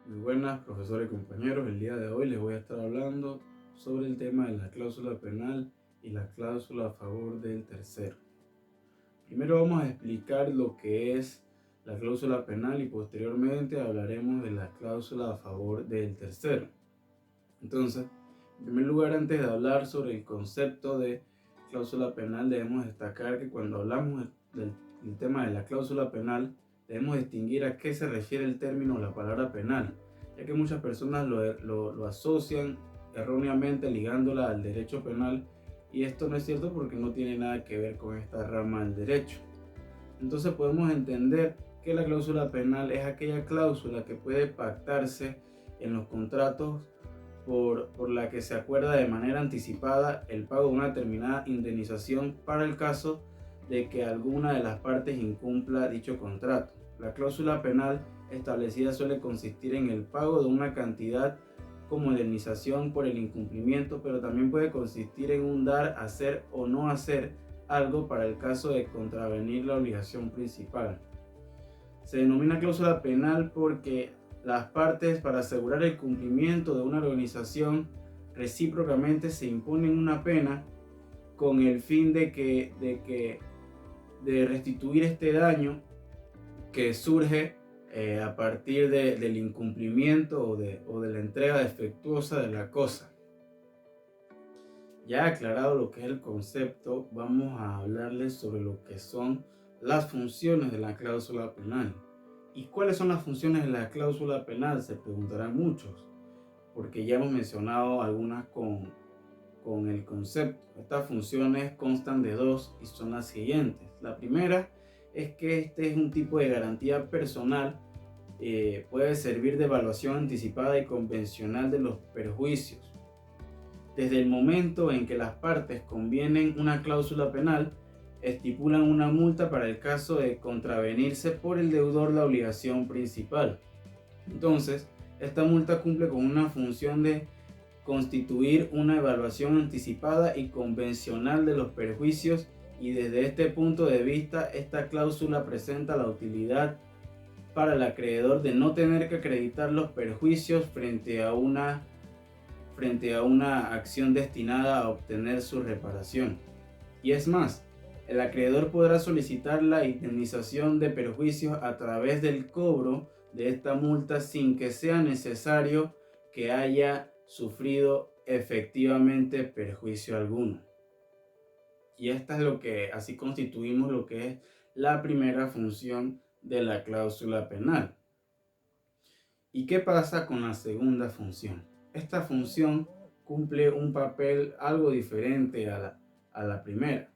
Muy buenas, profesores y compañeros. El día de hoy les voy a estar hablando sobre el tema de la cláusula penal y la cláusula a favor del tercero. Primero vamos a explicar lo que es la cláusula penal y posteriormente hablaremos de la cláusula a favor del tercero. Entonces, en primer lugar, antes de hablar sobre el concepto de cláusula penal, debemos destacar que cuando hablamos del tema de la cláusula penal, debemos distinguir a qué se refiere el término o la palabra penal, ya que muchas personas lo asocian erróneamente ligándola al derecho penal, y esto no es cierto porque no tiene nada que ver con esta rama del derecho. Entonces podemos entender que la cláusula penal es aquella cláusula que puede pactarse en los contratos por la que se acuerda de manera anticipada el pago de una determinada indemnización para el caso de que alguna de las partes incumpla dicho contrato. La cláusula penal establecida suele consistir en el pago de una cantidad como indemnización por el incumplimiento, pero también puede consistir en un dar, hacer o no hacer algo para el caso de contravenir la obligación principal. Se denomina cláusula penal porque las partes, para asegurar el cumplimiento de una organización, recíprocamente se imponen una pena con el fin de restituir este daño que surge a partir del incumplimiento o de la entrega defectuosa de la cosa. Ya aclarado lo que es el concepto, vamos a hablarles sobre lo que son las funciones de la cláusula penal. ¿Y cuáles son las funciones de la cláusula penal? Se preguntarán muchos, porque ya hemos mencionado algunas con el concepto. Estas funciones constan de dos y son las siguientes. La primera es que este es un tipo de garantía personal, puede servir de evaluación anticipada y convencional de los perjuicios. Desde el momento en que las partes convienen una cláusula penal, estipulan una multa para el caso de contravenirse por el deudor la obligación principal. Entonces, esta multa cumple con una función de constituir una evaluación anticipada y convencional de los perjuicios, y desde este punto de vista, esta cláusula presenta la utilidad para el acreedor de no tener que acreditar los perjuicios frente a una acción destinada a obtener su reparación. Y es más, el acreedor podrá solicitar la indemnización de perjuicios a través del cobro de esta multa sin que sea necesario que haya sufrido efectivamente perjuicio alguno. Y esta es así constituimos lo que es la primera función de la cláusula penal. ¿Y qué pasa con la segunda función? Esta función cumple un papel algo diferente a la primera.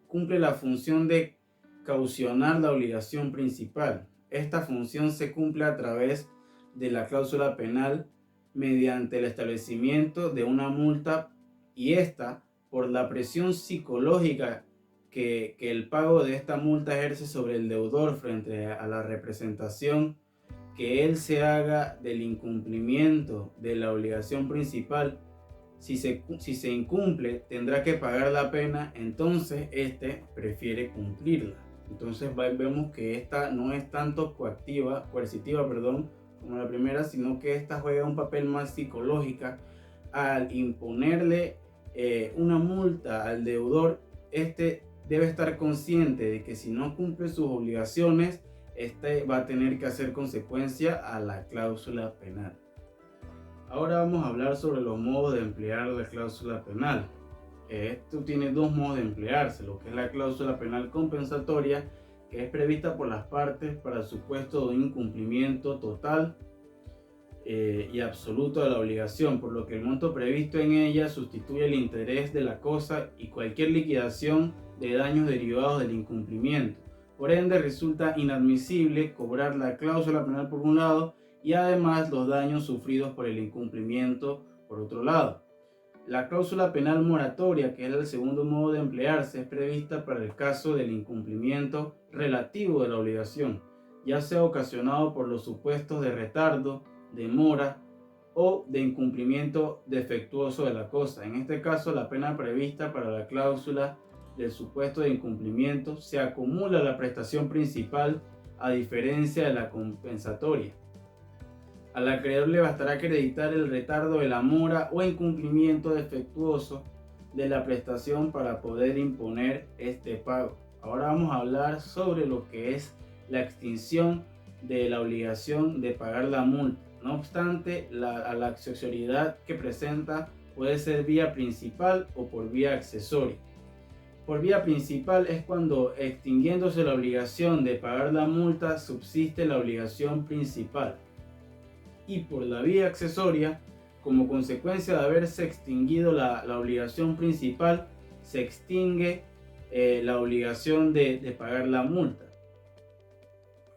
Cumple la función de caucionar la obligación principal. Esta función se cumple a través de la cláusula penal mediante el establecimiento de una multa, y esta por la presión psicológica que el pago de esta multa ejerce sobre el deudor frente a la representación que él se haga del incumplimiento de la obligación principal. Si se incumple, tendrá que pagar la pena, entonces este prefiere cumplirla. Entonces vemos que esta no es tanto coercitiva, como la primera, sino que esta juega un papel más psicológica. Al imponerle una multa al deudor, este debe estar consciente de que si no cumple sus obligaciones, este va a tener que hacer consecuencia a la cláusula penal. Ahora vamos a hablar sobre los modos de emplear la cláusula penal. Esto tiene dos modos de emplearse: lo que es la cláusula penal compensatoria, que es prevista por las partes para el supuesto de un incumplimiento total y absoluto de la obligación, por lo que el monto previsto en ella sustituye el interés de la cosa y cualquier liquidación de daños derivados del incumplimiento. Por ende, resulta inadmisible cobrar la cláusula penal por un lado y además los daños sufridos por el incumplimiento por otro lado. La cláusula penal moratoria, que es el segundo modo de emplearse, es prevista para el caso del incumplimiento relativo de la obligación, ya sea ocasionado por los supuestos de retardo, demora o de incumplimiento defectuoso de la cosa. En este caso, la pena prevista para la cláusula del supuesto de incumplimiento se acumula a la prestación principal, a diferencia de la compensatoria. Al acreedor le bastará acreditar el retardo de la mora o incumplimiento defectuoso de la prestación para poder imponer este pago. Ahora vamos a hablar sobre lo que es la extinción de la obligación de pagar la multa. No obstante, la accesoridad que presenta puede ser vía principal o por vía accesoria. Por vía principal es cuando, extinguiéndose la obligación de pagar la multa, subsiste la obligación principal. Y por la vía accesoria, como consecuencia de haberse extinguido la obligación principal, se extingue la obligación de pagar la multa.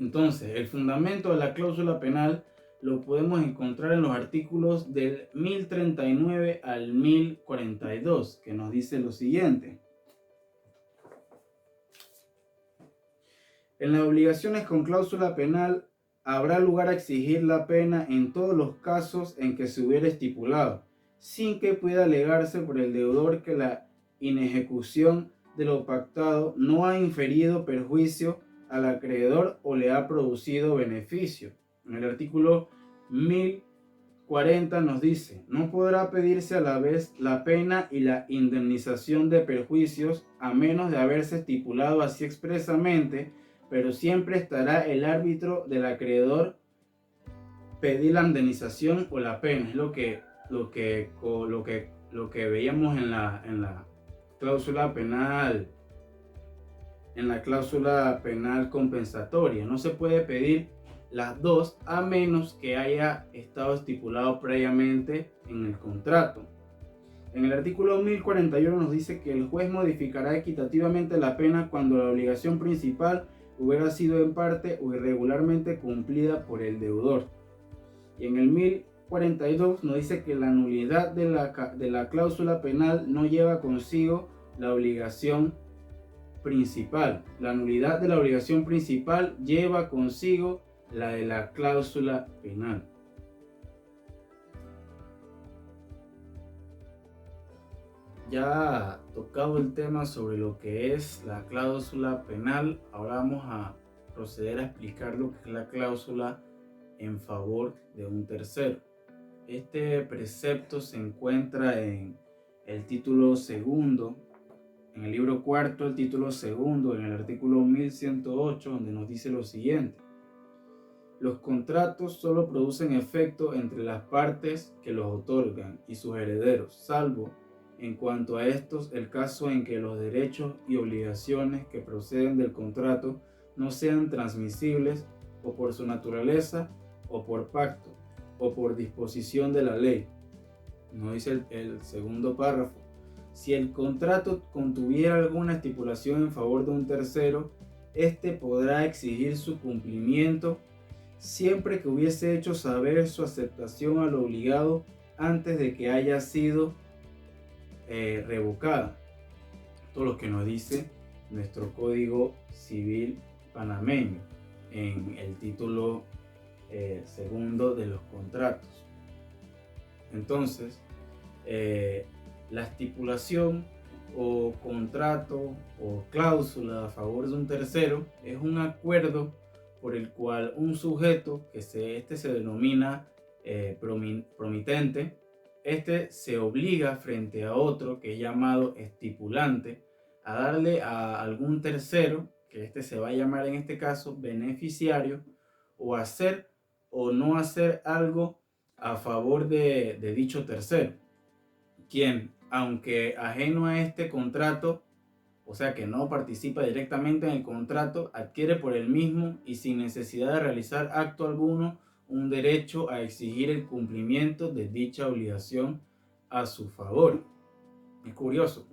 Entonces, el fundamento de la cláusula penal lo podemos encontrar en los artículos del 1039 al 1042, que nos dice lo siguiente. En las obligaciones con cláusula penal habrá lugar a exigir la pena en todos los casos en que se hubiera estipulado, sin que pueda alegarse por el deudor que la inejecución de lo pactado no ha inferido perjuicio al acreedor o le ha producido beneficio. En el artículo 1040 nos dice: no podrá pedirse a la vez la pena y la indemnización de perjuicios a menos de haberse estipulado así expresamente, pero siempre estará el árbitro del acreedor pedir la indemnización o la pena. Es lo que veíamos en la cláusula penal, en la cláusula penal compensatoria. No se puede pedir las dos a menos que haya estado estipulado previamente en el contrato. En el artículo 1041 nos dice que el juez modificará equitativamente la pena cuando la obligación principal hubiera sido en parte o irregularmente cumplida por el deudor. Y en el 1042 nos dice que la nulidad de la cláusula penal no lleva consigo la obligación principal. La nulidad de la obligación principal lleva consigo la de la cláusula penal. Ya tocado el tema sobre lo que es la cláusula penal, ahora vamos a proceder a explicar lo que es la cláusula en favor de un tercero. Este precepto se encuentra en el título segundo, en el libro cuarto, el título segundo, en el artículo 1108, donde nos dice lo siguiente: los contratos solo producen efecto entre las partes que los otorgan y sus herederos, salvo en cuanto a estos el caso en que los derechos y obligaciones que proceden del contrato no sean transmisibles o por su naturaleza o por pacto o por disposición de la ley. Nos dice el segundo párrafo: si el contrato contuviera alguna estipulación en favor de un tercero, éste podrá exigir su cumplimiento siempre que hubiese hecho saber su aceptación al obligado antes de que haya sido revocada. Todo lo que nos dice nuestro Código Civil panameño en el título segundo de los contratos. Entonces, la estipulación o contrato o cláusula a favor de un tercero es un acuerdo por el cual un sujeto, que se denomina promitente, se obliga frente a otro, que es llamado estipulante, a darle a algún tercero, que se va a llamar en este caso beneficiario, o hacer o no hacer algo a favor de dicho tercero, quien, aunque ajeno a este contrato, o sea que no participa directamente en el contrato, adquiere por el mismo y sin necesidad de realizar acto alguno un derecho a exigir el cumplimiento de dicha obligación a su favor. Es curioso.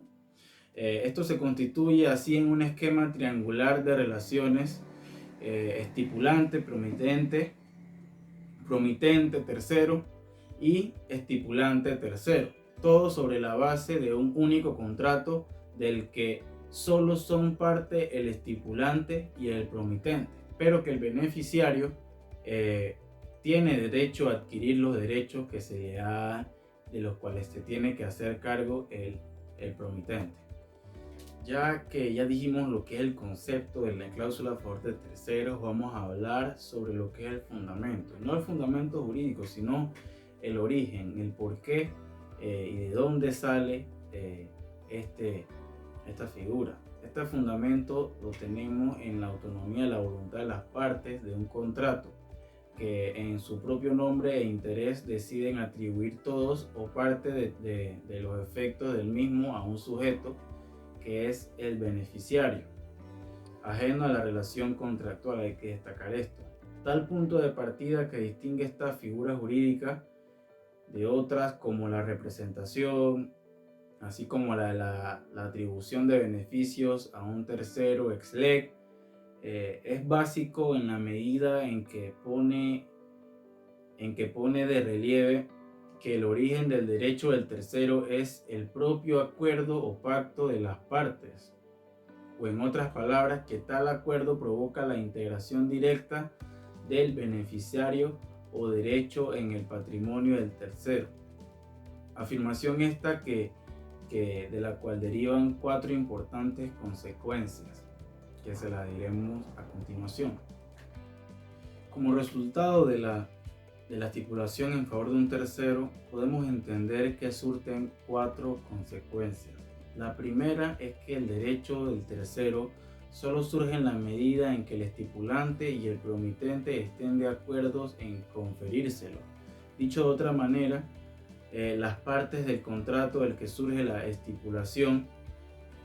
Esto se constituye así en un esquema triangular de relaciones: estipulante, promitente, promitente tercero y estipulante tercero, todo sobre la base de un único contrato del que solo son parte el estipulante y el promitente, pero que el beneficiario tiene derecho a adquirir los derechos que se le dan, de los cuales se tiene que hacer cargo el promitente. Ya que ya dijimos lo que es el concepto de la cláusula a favor de terceros, vamos a hablar sobre lo que es el fundamento. No el fundamento jurídico, sino el origen, el porqué y de dónde sale esta figura. Este fundamento lo tenemos en la autonomía de la voluntad de las partes de un contrato, que en su propio nombre e interés deciden atribuir todos o parte de los efectos del mismo a un sujeto que es el beneficiario, ajeno a la relación contractual. Hay que destacar esto. Tal punto de partida que distingue esta figura jurídica de otras como la representación, así como la atribución de beneficios a un tercero ex lege, es básico en la medida en que pone de relieve que el origen del derecho del tercero es el propio acuerdo o pacto de las partes, o en otras palabras, que tal acuerdo provoca la integración directa del beneficiario o derecho en el patrimonio del tercero. Afirmación esta de la cual derivan 4 importantes consecuencias, que se las diremos a continuación. Como resultado de la estipulación en favor de un tercero, podemos entender que surten 4 consecuencias. La primera es que el derecho del tercero solo surge en la medida en que el estipulante y el promitente estén de acuerdo en conferírselo. Dicho de otra manera, las partes del contrato del que surge la estipulación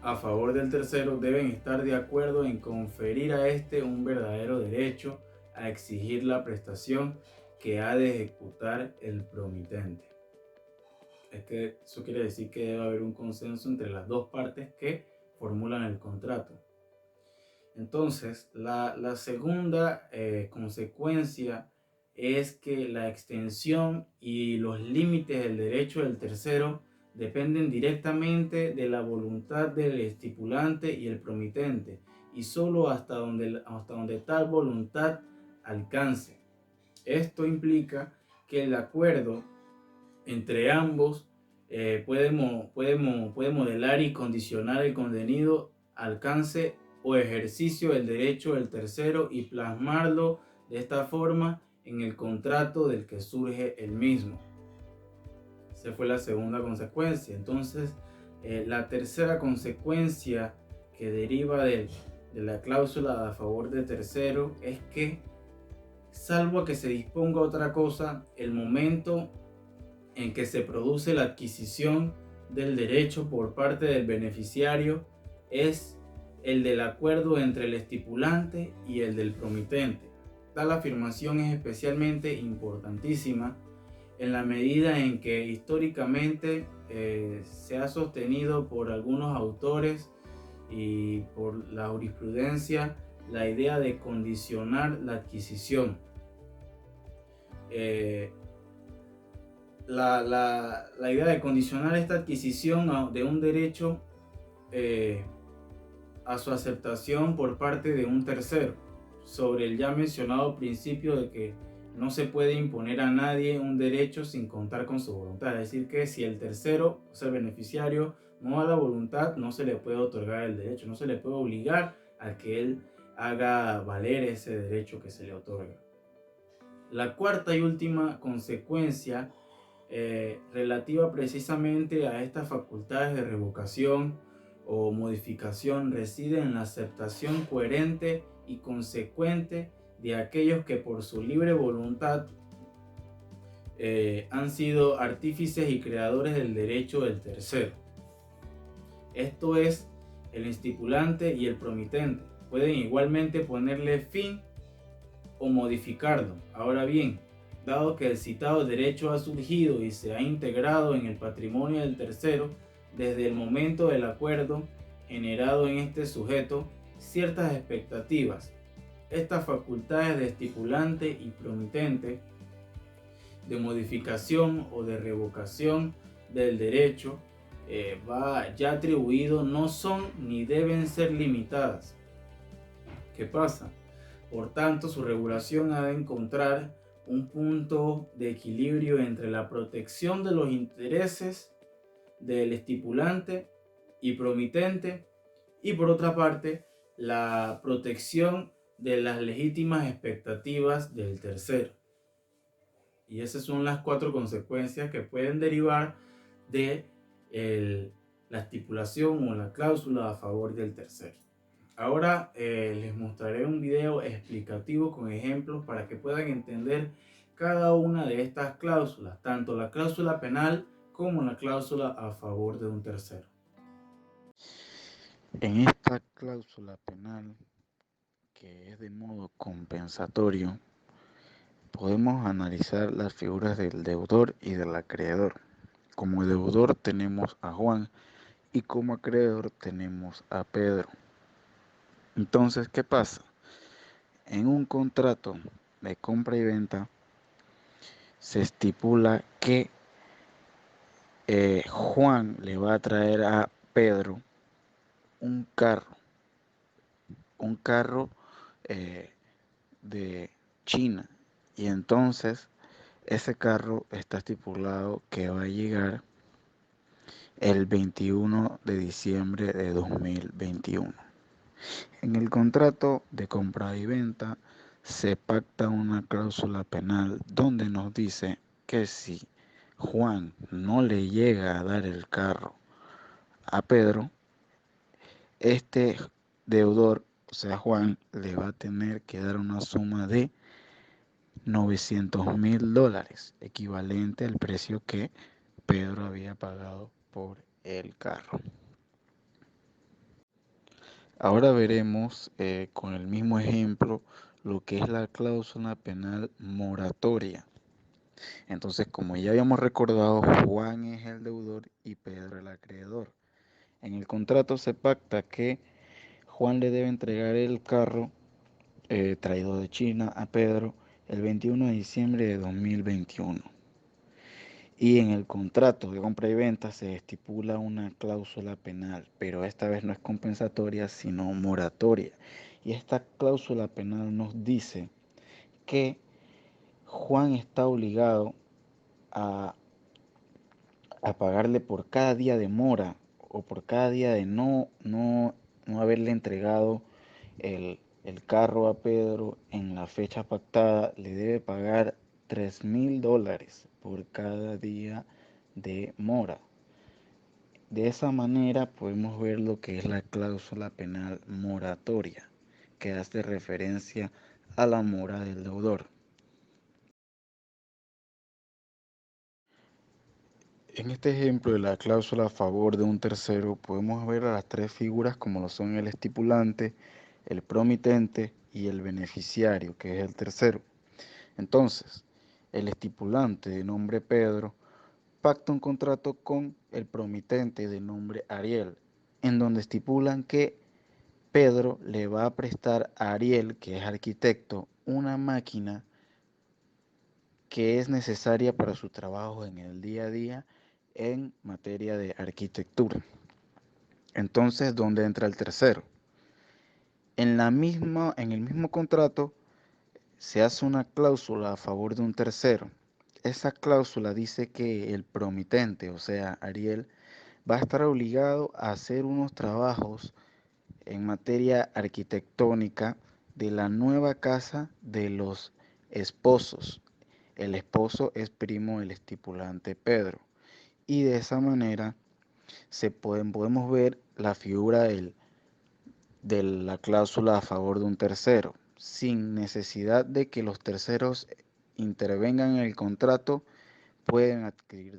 a favor del tercero deben estar de acuerdo en conferir a este un verdadero derecho a exigir la prestación que ha de ejecutar el promitente. Eso quiere decir que debe haber un consenso entre las dos partes que formulan el contrato. Entonces, la segunda consecuencia es que la extensión y los límites del derecho del tercero dependen directamente de la voluntad del estipulante y el promitente, y solo hasta donde tal voluntad alcance. Esto implica que el acuerdo entre ambos puede modelar y condicionar el contenido, alcance o ejercicio del derecho del tercero y plasmarlo de esta forma en el contrato del que surge el mismo. Esa fue la segunda consecuencia. Entonces, la tercera consecuencia que deriva de la cláusula a favor de tercero es que, salvo que se disponga otra cosa, el momento en que se produce la adquisición del derecho por parte del beneficiario es el del acuerdo entre el estipulante y el del promitente. Tal afirmación es especialmente importantísima en la medida en que históricamente se ha sostenido por algunos autores y por la jurisprudencia la idea de condicionar la adquisición. La idea de condicionar esta adquisición de un derecho a su aceptación por parte de un tercero, sobre el ya mencionado principio de que no se puede imponer a nadie un derecho sin contar con su voluntad. Es decir, que si el tercero, o sea, el beneficiario, no da la voluntad, no se le puede otorgar el derecho, no se le puede obligar a que él haga valer ese derecho que se le otorga. La cuarta y última consecuencia relativa precisamente a estas facultades de revocación o modificación reside en la aceptación coherente y consecuente de aquellos que por su libre voluntad han sido artífices y creadores del derecho del tercero. Esto es, el estipulante y el promitente pueden igualmente ponerle fin o modificarlo. Ahora bien, dado que el citado derecho ha surgido y se ha integrado en el patrimonio del tercero desde el momento del acuerdo generado en este sujeto ciertas expectativas, estas facultades de estipulante y promitente de modificación o de revocación del derecho ya atribuido no son ni deben ser limitadas. ¿Qué pasa? Por tanto, su regulación ha de encontrar un punto de equilibrio entre la protección de los intereses del estipulante y promitente Y por otra parte, la protección de las legítimas expectativas del tercero. Y esas son las 4 consecuencias que pueden derivar de la estipulación o la cláusula a favor del tercero. Ahora les mostraré un video explicativo con ejemplos para que puedan entender cada una de estas cláusulas, tanto la cláusula penal como la cláusula a favor de un tercero. En esta cláusula penal, que es de modo compensatorio, podemos analizar las figuras del deudor y del acreedor. Como deudor tenemos a Juan y como acreedor tenemos a Pedro. Entonces, ¿qué pasa? En un contrato de compra y venta se estipula que Juan le va a traer a Pedro un carro de China, y entonces ese carro está estipulado que va a llegar el 21 de diciembre de 2021. En el contrato de compra y venta se pacta una cláusula penal donde nos dice que si Juan no le llega a dar el carro a Pedro, este deudor, o sea Juan, le va a tener que dar una suma de $900,000, equivalente al precio que Pedro había pagado por el carro. Ahora veremos con el mismo ejemplo lo que es la cláusula penal moratoria. Entonces, como ya habíamos recordado, Juan es el deudor y Pedro el acreedor. En el contrato se pacta que Juan le debe entregar el carro traído de China a Pedro el 21 de diciembre de 2021. Y en el contrato de compra y venta se estipula una cláusula penal, pero esta vez no es compensatoria, sino moratoria. Y esta cláusula penal nos dice que Juan está obligado a, a pagarle por cada día de mora o por cada día de no haberle entregado el carro a Pedro en la fecha pactada. Le debe pagar $3,000 por cada día de mora. De esa manera podemos ver lo que es la cláusula penal moratoria, que hace referencia a la mora del deudor. En este ejemplo de la cláusula a favor de un tercero, podemos ver a las 3 figuras como lo son el estipulante, el promitente y el beneficiario, que es el tercero. Entonces, el estipulante de nombre Pedro pacta un contrato con el promitente de nombre Ariel, en donde estipulan que Pedro le va a prestar a Ariel, que es arquitecto, una máquina que es necesaria para su trabajo en el día a día en materia de arquitectura. Entonces, ¿dónde entra el tercero? En el mismo contrato se hace una cláusula a favor de un tercero. Esa cláusula dice que el promitente, o sea, Ariel, va a estar obligado a hacer unos trabajos en materia arquitectónica de la nueva casa de los esposos. El esposo es primo del estipulante Pedro. Y de esa manera podemos ver la figura de la cláusula a favor de un tercero, sin necesidad de que los terceros intervengan en el contrato, pueden adquirir